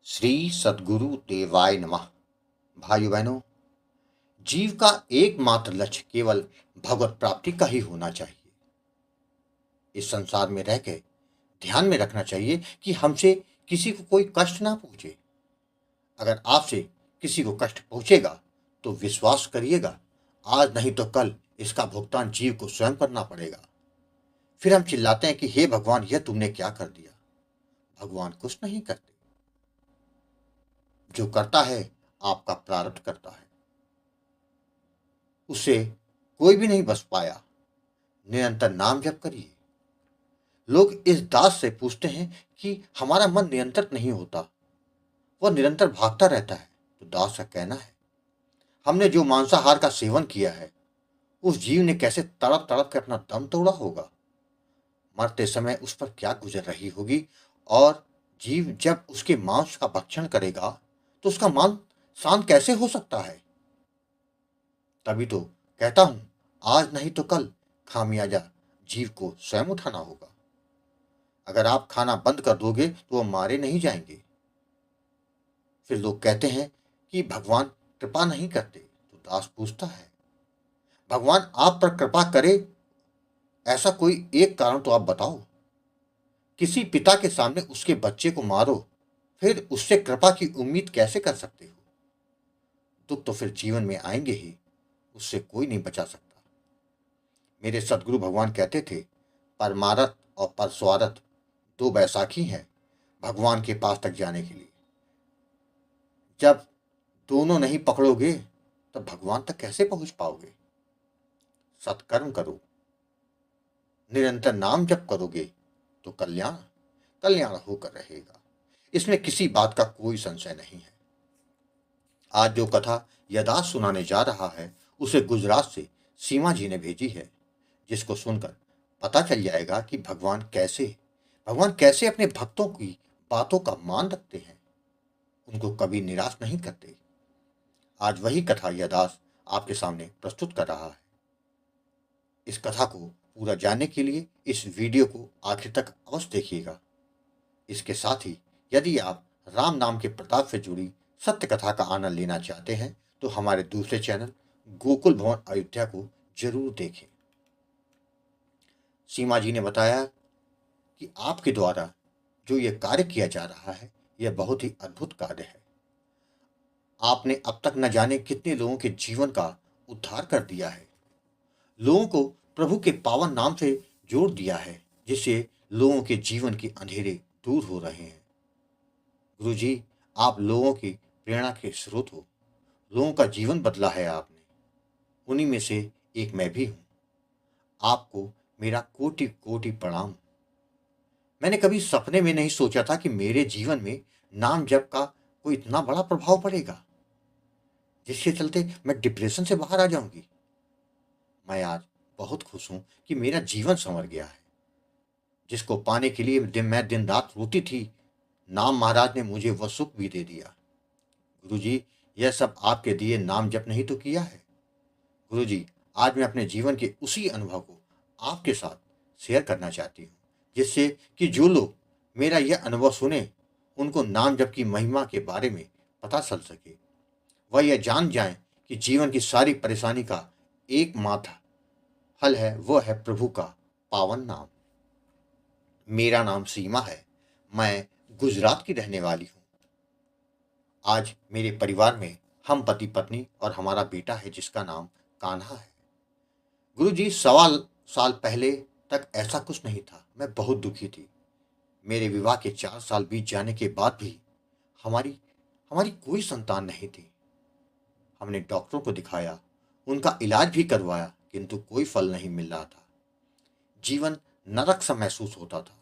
श्री सद्गुरु देवाय नमः। भाइयों बहनों, जीव का एकमात्र लक्ष्य केवल भगवत प्राप्ति का ही होना चाहिए। इस संसार में रह के ध्यान में रखना चाहिए कि हमसे किसी को कोई कष्ट ना पहुंचे। अगर आपसे किसी को कष्ट पहुंचेगा तो विश्वास करिएगा, आज नहीं तो कल इसका भुगतान जीव को स्वयं करना पड़ेगा। फिर हम चिल्लाते हैं कि हे भगवान, यह तुमने क्या कर दिया। भगवान कुछ नहीं करते। जो करता है आपका प्रारब्ध करता है, उससे कोई भी नहीं बच पाया। निरंतर नाम जप करिए। लोग इस दास से पूछते हैं कि हमारा मन नियंत्रित नहीं होता, वह निरंतर भागता रहता है। तो दास का कहना है, हमने जो मांसाहार का सेवन किया है, उस जीव ने कैसे तड़प तड़प कर अपना दम तोड़ा होगा। मरते समय उस पर क्या गुजर रही होगी। और जीव जब उसके मांस का भक्षण करेगा तो उसका मन शांत कैसे हो सकता है। तभी तो कहता हूं, आज नहीं तो कल खामियाजा जीव को स्वयं उठाना होगा। अगर आप खाना बंद कर दोगे तो वो मारे नहीं जाएंगे। फिर लोग कहते हैं कि भगवान कृपा नहीं करते। तो दास पूछता है, भगवान आप पर कृपा करे ऐसा कोई एक कारण तो आप बताओ। किसी पिता के सामने उसके बच्चे को मारो, फिर उससे कृपा की उम्मीद कैसे कर सकते हो। दुख तो फिर जीवन में आएंगे ही, उससे कोई नहीं बचा सकता। मेरे सदगुरु भगवान कहते थे, परमारथ और परस्वारथ दो बैसाखी हैं भगवान के पास तक जाने के लिए। जब दोनों नहीं पकड़ोगे तब भगवान तक कैसे पहुंच पाओगे। सत्कर्म करो, निरंतर नाम जप करोगे तो कल्याण कल्याण होकर रहेगा। इसमें किसी बात का कोई संशय नहीं है। आज जो कथा यदास सुनाने जा रहा है, उसे गुजरात से सीमा जी ने भेजी है, जिसको सुनकर पता चल जाएगा कि भगवान कैसे अपने भक्तों की बातों का मान रखते हैं, उनको कभी निराश नहीं करते। आज वही कथा यह दास आपके सामने प्रस्तुत कर रहा है। इस कथा को पूरा जानने के लिए इस वीडियो को आखिर तक अवश्य देखिएगा। इसके साथ ही यदि आप राम नाम के प्रताप से जुड़ी सत्य कथा का आनंद लेना चाहते हैं तो हमारे दूसरे चैनल गोकुल भवन अयोध्या को जरूर देखें। सीमा जी ने बताया कि आपके द्वारा जो यह कार्य किया जा रहा है, यह बहुत ही अद्भुत कार्य है। आपने अब तक न जाने कितने लोगों के जीवन का उद्धार कर दिया है, लोगों को प्रभु के पावन नाम से जोड़ दिया है, जिससे लोगों के जीवन के अंधेरे दूर हो रहे हैं। गुरु जी, आप लोगों की प्रेरणा के स्रोत हो। लोगों का जीवन बदला है आपने। उन्हीं में से एक मैं भी हूं। आपको मेरा कोटि कोटि प्रणाम। मैंने कभी सपने में नहीं सोचा था कि मेरे जीवन में नाम जप का कोई इतना बड़ा प्रभाव पड़ेगा, जिसके चलते मैं डिप्रेशन से बाहर आ जाऊंगी। मैं आज बहुत खुश हूं कि मेरा जीवन संवर गया है। जिसको पाने के लिए मैं दिन रात रोती थी, नाम महाराज ने मुझे वह सुख भी दे दिया। गुरुजी, यह सब आपके दिए नाम जप नहीं तो किया है। गुरुजी, आज मैं अपने जीवन के उसी अनुभव को आपके साथ शेयर करना चाहती हूँ, जिससे कि जो लोग मेरा यह अनुभव सुने, उनको नाम जप की महिमा के बारे में पता चल सके। वह यह जान जाएं कि जीवन की सारी परेशानी का एकमात्र हल है, वह है प्रभु का पावन नाम। मेरा नाम सीमा है। मैं गुजरात की रहने वाली हूँ। आज मेरे परिवार में हम पति पत्नी और हमारा बेटा है, जिसका नाम कान्हा है। गुरुजी, 1.25 साल पहले तक ऐसा कुछ नहीं था। मैं बहुत दुखी थी। मेरे विवाह के 4 साल बीत जाने के बाद भी हमारी हमारी कोई संतान नहीं थी। हमने डॉक्टरों को दिखाया, उनका इलाज भी करवाया, किंतु कोई फल नहीं मिल रहा था। जीवन नरक सा महसूस होता था।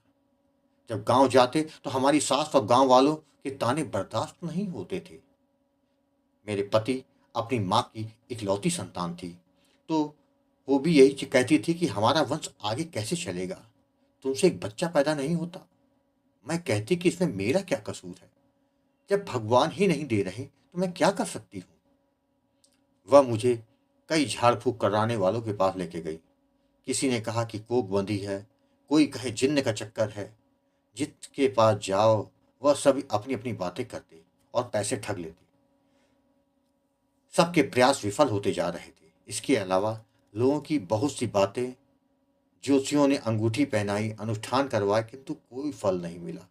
जब गांव जाते तो हमारी सास और गांव वालों के ताने बर्दाश्त नहीं होते थे। मेरे पति अपनी माँ की इकलौती संतान थी, तो वो भी यही कहती थी कि हमारा वंश आगे कैसे चलेगा, तुमसे एक बच्चा पैदा नहीं होता। मैं कहती कि इसमें मेरा क्या कसूर है। जब भगवान ही नहीं दे रहे तो मैं क्या कर सकती हूँ। वह मुझे कई झाड़ फूक कराने वालों के पास लेके गई। किसी ने कहा कि कोक बंधी है, कोई कहे जिन्न का चक्कर है। जिसके पास जाओ वह सभी अपनी अपनी बातें करते और पैसे ठग लेते। सबके प्रयास विफल होते जा रहे थे। इसके अलावा लोगों की बहुत सी बातें, ज्योतिषियों ने अंगूठी पहनाई, अनुष्ठान करवाए, किंतु कोई फल नहीं मिला।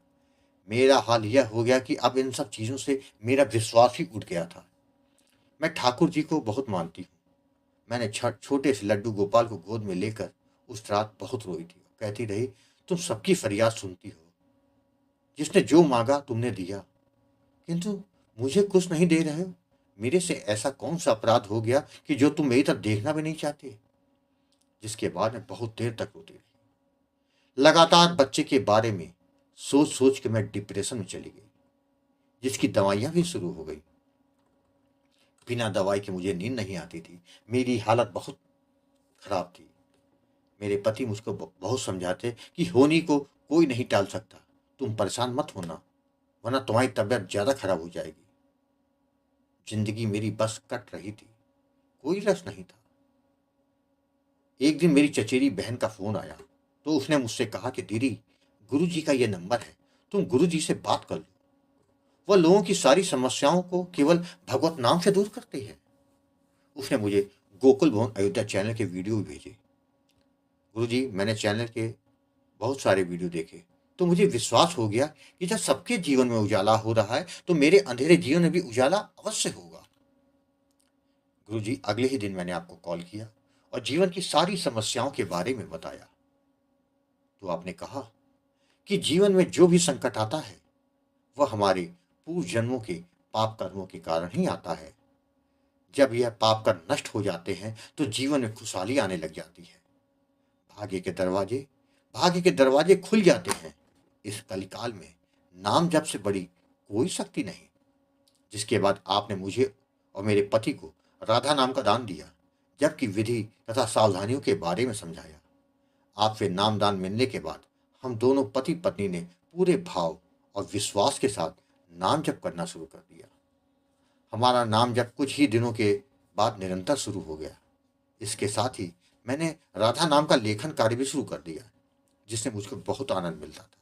मेरा हाल यह हो गया कि अब इन सब चीज़ों से मेरा विश्वास ही उठ गया था। मैं ठाकुर जी को बहुत मानती हूँ। मैंने छोटे से लड्डू गोपाल को गोद में लेकर उस रात बहुत रोई थी। कहती रही, तुम सबकी फरियाद सुनती हो, जिसने जो मांगा तुमने दिया, किंतु मुझे कुछ नहीं दे रहे हो। मेरे से ऐसा कौन सा अपराध हो गया कि जो तुम मेरी तरफ देखना भी नहीं चाहते। जिसके बाद मैं बहुत देर तक रोती रही। लगातार बच्चे के बारे में सोच सोच के मैं डिप्रेशन में चली गई, जिसकी दवाइयां भी शुरू हो गई। बिना दवाई के मुझे नींद नहीं आती थी। मेरी हालत बहुत खराब थी। मेरे पति मुझको बहुत समझाते कि होनी को कोई नहीं टाल सकता, तुम परेशान मत होना, वरना तुम्हारी तबीयत ज्यादा खराब हो जाएगी। जिंदगी मेरी बस कट रही थी, कोई रस नहीं था। एक दिन मेरी चचेरी बहन का फोन आया तो उसने मुझसे कहा कि दीदी, गुरु जी का यह नंबर है, तुम गुरु जी से बात कर लो। वह लोगों की सारी समस्याओं को केवल भगवत नाम से दूर करती है। उसने मुझे गोकुल भवन अयोध्या चैनल के वीडियो भी भेजे। गुरु जी, मैंने चैनल के बहुत सारे वीडियो देखे तो मुझे विश्वास हो गया कि जब सबके जीवन में उजाला हो रहा है तो मेरे अंधेरे जीवन में भी उजाला अवश्य होगा। गुरु जी, अगले ही दिन मैंने आपको कॉल किया और जीवन की सारी समस्याओं के बारे में बताया। तो आपने कहा कि जीवन में जो भी संकट आता है वह हमारे पूर्व जन्मों के पाप कर्मों के कारण ही आता है। जब यह पाप कर्म नष्ट हो जाते हैं तो जीवन में खुशहाली आने लग जाती है। भाग्य के दरवाजे भाग्य के दरवाजे खुल जाते हैं। इस कलिकाल में नाम जप से बड़ी कोई शक्ति नहीं। जिसके बाद आपने मुझे और मेरे पति को राधा नाम का दान दिया, जबकि विधि तथा सावधानियों के बारे में समझाया। आपसे नाम दान मिलने के बाद हम दोनों पति पत्नी ने पूरे भाव और विश्वास के साथ नाम जप करना शुरू कर दिया। हमारा नाम जप कुछ ही दिनों के बाद निरंतर शुरू हो गया। इसके साथ ही मैंने राधा नाम का लेखन कार्य भी शुरू कर दिया, जिससे मुझको बहुत आनंद मिलता था।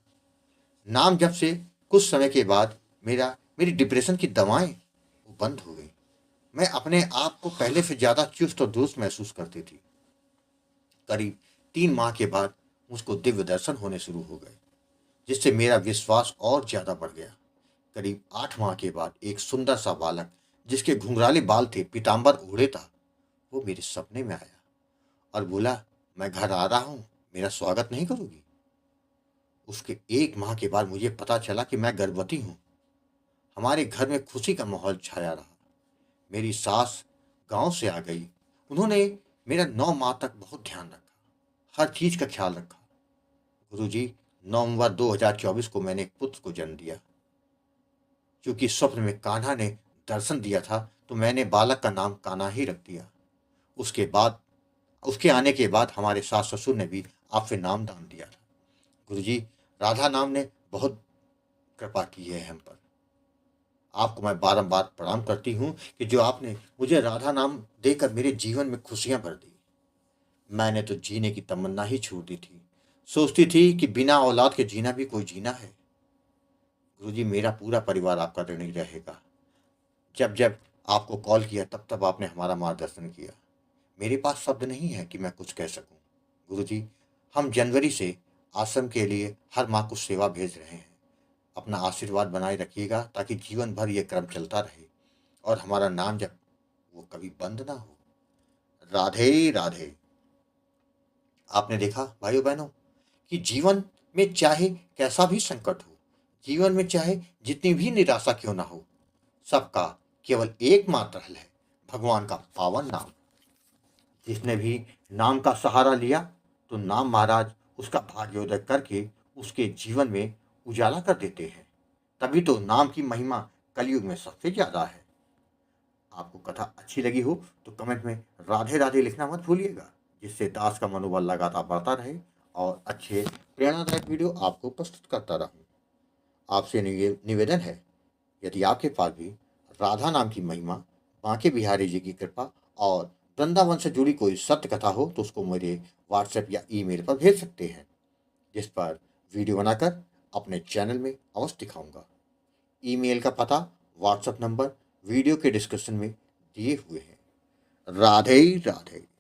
नाम जप से कुछ समय के बाद मेरी डिप्रेशन की दवाएं वो बंद हो गई। मैं अपने आप को पहले से ज्यादा चुस्त और दुरुस्त महसूस करती थी। करीब 3 माह के बाद मुझको दिव्य दर्शन होने शुरू हो गए, जिससे मेरा विश्वास और ज्यादा बढ़ गया। करीब 8 माह के बाद एक सुंदर सा बालक, जिसके घुंघराले बाल थे, पीताम्बर ओढ़े था, वो मेरे सपने में आया और बोला, मैं घर आ रहा हूं, मेरा स्वागत नहीं करोगी। उसके 1 माह के बाद मुझे पता चला कि मैं गर्भवती हूँ। हमारे घर में खुशी का माहौल छाया रहा। मेरी सास गांव से आ गई। उन्होंने मेरा 9 माह तक बहुत ध्यान रखा, हर चीज का ख्याल रखा। गुरुजी, नवंबर 2024 को मैंने एक पुत्र को जन्म दिया। क्योंकि स्वप्न में कान्हा ने दर्शन दिया था तो मैंने बालक का नाम कान्हा ही रख दिया। उसके बाद उसके आने के बाद हमारे सास ससुर ने भी आपसे नाम दान दिया था। गुरुजी, राधा नाम ने बहुत कृपा की है हम पर। आपको मैं बारंबार प्रणाम करती हूँ कि जो आपने मुझे राधा नाम देकर मेरे जीवन में खुशियां भर दी। मैंने तो जीने की तमन्ना ही छोड़ दी थी। सोचती थी कि बिना औलाद के जीना भी कोई जीना है। गुरुजी, मेरा पूरा परिवार आपका ऋणी रहेगा। जब जब आपको कॉल किया तब तब आपने हमारा मार्गदर्शन किया। मेरे पास शब्द नहीं है कि मैं कुछ कह सकूं। गुरुजी, हम जनवरी से आश्रम के लिए हर माह कुछ सेवा भेज रहे हैं। अपना आशीर्वाद बनाए रखिएगा ताकि जीवन भर यह क्रम चलता रहे और हमारा नाम जब वो कभी बंद ना हो। राधे राधे। आपने देखा भाइयों बहनों कि जीवन में चाहे कैसा भी संकट हो, जीवन में चाहे जितनी भी निराशा क्यों ना हो, सबका केवल एकमात्र हल है भगवान का पावन नाम। जिसने भी नाम का सहारा लिया तो नाम महाराज उसका भाग्योदय करके उसके जीवन में उजाला कर देते हैं। तभी तो नाम की महिमा कलयुग में सबसे ज्यादा है। आपको कथा अच्छी लगी हो तो कमेंट में राधे राधे लिखना मत भूलिएगा, जिससे दास का मनोबल लगातार बढ़ता रहे और अच्छे प्रेरणादायक वीडियो आपको प्रस्तुत करता रहूं। आपसे निवेदन है, यदि आपके पास भी राधा नाम की महिमा, बांके बिहारी जी की कृपा और वृंदावन से जुड़ी कोई सत्य कथा हो तो उसको मेरे व्हाट्सएप या ईमेल पर भेज सकते हैं, जिस पर वीडियो बनाकर अपने चैनल में अवश्य दिखाऊंगा। ईमेल का पता, व्हाट्सएप नंबर वीडियो के डिस्क्रिप्शन में दिए हुए हैं। राधे राधे।